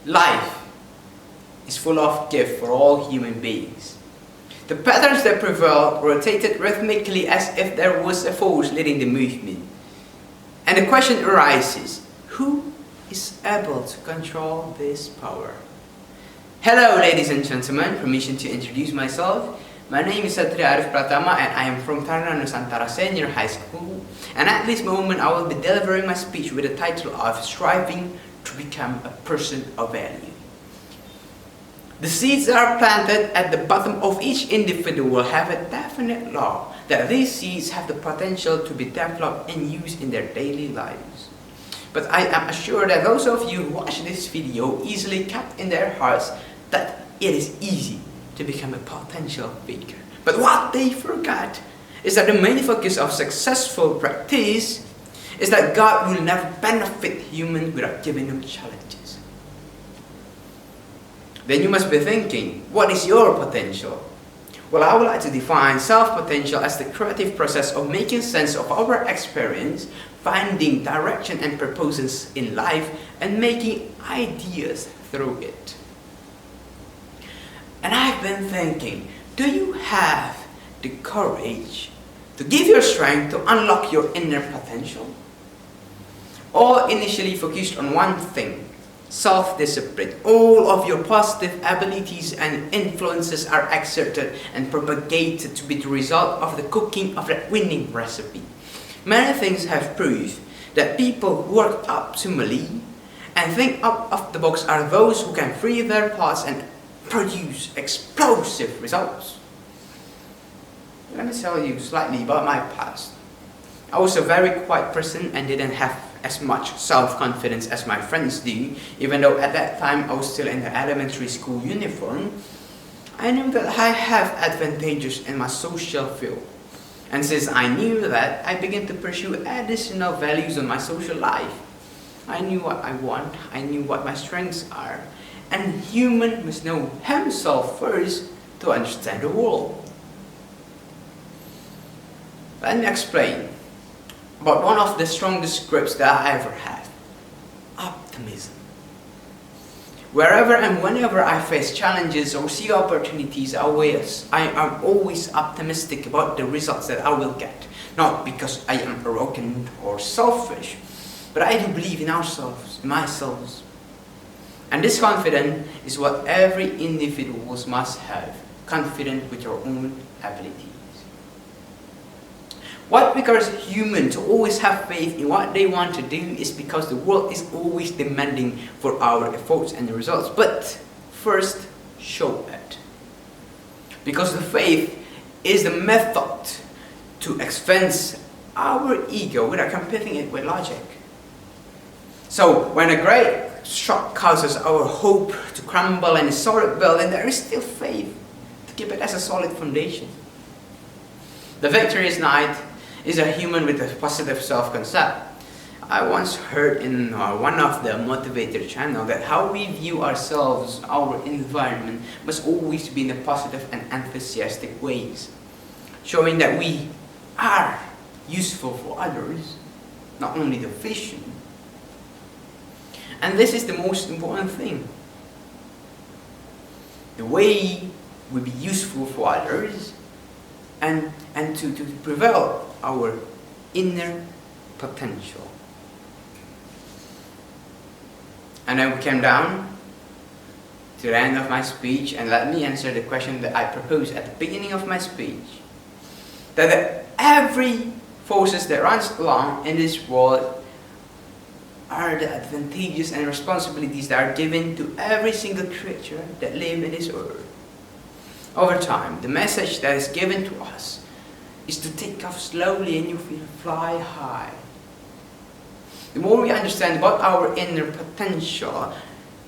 life is full of gift for all human beings. The patterns that prevail rotated rhythmically as if there was a force leading the movement. And the question arises, who is able to control this power? Hello ladies and gentlemen, permission to introduce myself. My name is Satria Arief Pratama and I am from Taruna Nusantara Senior High School. And at this moment I will be delivering my speech with the title of Striving to Become a Person of Value. The seeds that are planted at the bottom of each individual have a definite law that these seeds have the potential to be developed and used in their daily lives. But I am assured that those of you who watch this video easily kept in their hearts that it is easy to become a potential thinker. But what they forgot is that the main focus of successful practice is that God will never benefit humans without giving them challenges. Then you must be thinking, what is your potential? Well, I would like to define self-potential as the creative process of making sense of our experience, finding direction and purposes in life, and making ideas through it. And I've been thinking, do you have the courage to give your strength to unlock your inner potential? Or initially focused on one thing, self-discipline. All of your positive abilities and influences are exerted and propagated to be the result of the cooking of that winning recipe. Many things have proved that people who work optimally and think out of the box are those who can free their thoughts and produce explosive results. Let me tell you slightly about my past. I was a very quiet person and didn't have as much self-confidence as my friends do. Even though at that time I was still in the elementary school uniform, I knew that I have advantages in my social field. And since I knew that, I began to pursue additional values in my social life. I knew what I want, I knew what my strengths are, and human must know himself first to understand the world. Let me explain about one of the strongest grips that I ever had: optimism. Wherever and whenever I face challenges or see opportunities I am always optimistic about the results that I will get. Not because I am arrogant or selfish, but I do believe in ourselves, in myself. And this confidence is what every individual must have, confident with your own abilities. What requires humans to always have faith in what they want to do is because the world is always demanding for our efforts and results. But first, show it. Because the faith is the method to expense our ego without competing it with logic. So when a great shock causes our hope to crumble and a solid building, there is still faith to keep it as a solid foundation. The victorious knight is a human with a positive self-concept. I once heard in one of the motivator channel that how we view ourselves, our environment, must always be in a positive and enthusiastic ways, showing that we are useful for others, not only the vision. And this is the most important thing. The way we be useful for others and to prevail our inner potential. And then we came down to the end of my speech, and let me answer the question that I proposed at the beginning of my speech. That every forces that runs along in this world are the advantages and responsibilities that are given to every single creature that lives in this earth. Over time, the message that is given to us is to take off slowly and you will fly high. The more we understand about our inner potential,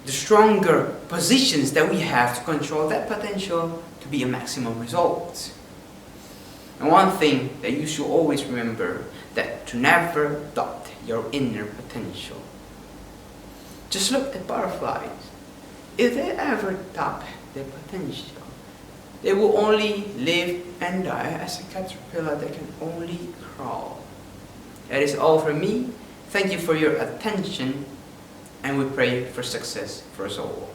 the stronger positions that we have to control that potential to be a maximum result. And one thing that you should always remember, that to never doubt your inner potential. Just look at butterflies. If they ever doubt their potential, they will only live and die as a caterpillar that can only crawl. That is all from me. Thank you for your attention. and we pray for success for us all.